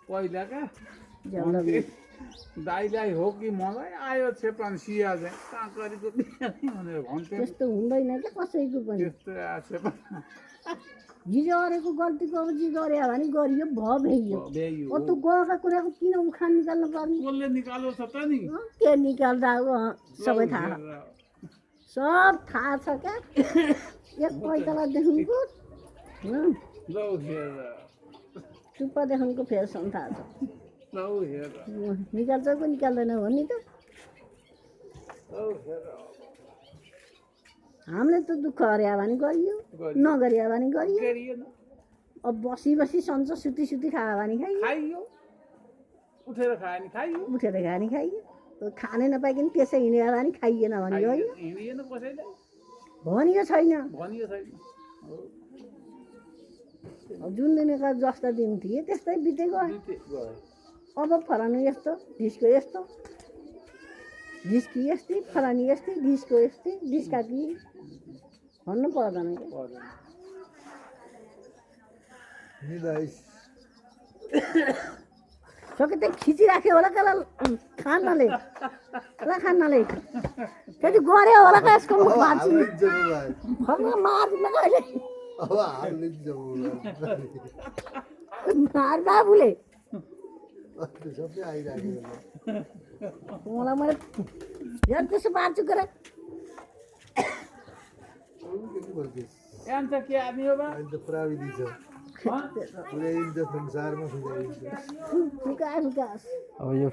पहिलाका जल्लो दाइलाई हो कि मलाई आयो छेपान सिया चाहिँ काँकरीको बिहा नै भनेर भन्थ्यो त्यस्तो हुँदैन क्या कसैको पनि त्यस्तो आएको छेपा हिजो गरेको गल्तीको अब जे गरे भने गरियो भ्याइयो भ्याइयो ओ त गएका कुराको किन उखान निकाल्नु पर्ने कसले निकाल्यो छ त नि के निकाल्दा अब सबै थाहा सब थाहा छ क्या एक पैतालादेखिको लौ हेर टुप्पादेखिको फेरसम्म थाहा छ लौ हेर निकाल्छ कि निकाल्दैन हो नि त लौ हेर हामीले त दुःख गरे भने गरियो नगरे भने गरियो गरिएन अब बसी बसी सन्च सुती सुती खायो भने खाइयो खाइयो उठेर खायो नि खाइयो उठेर खायो भने खाइयो खानै नपाइकन त्यसै हिँड्यो भने खाइएन भने हो हिँडिएन कसैलाई भनियो छैन भनियो छैन जुन दिनका जस्ता दिन थिए त्यस्तै बितेको गयो अब फलानु यस्तो ढिस्को यस्तो ढिस्की यस्तै फलानी यस्तै ढिस्को यस्तै ढिस्का कि भन्नु पर्दैन क्या सके त्यही खिचिराख्यो होला कसलाई खानाले खानाले त्यति गऱ्यो होला क्या यसको मुख भाँच्छु मार्दिन कहिले मार बाबुले मलाई मैले हेर त्यसो पार्छु गरेर एन्सर के आदमी हो बा प्राविधिक छ पुरै संसारमा फुकास अब यो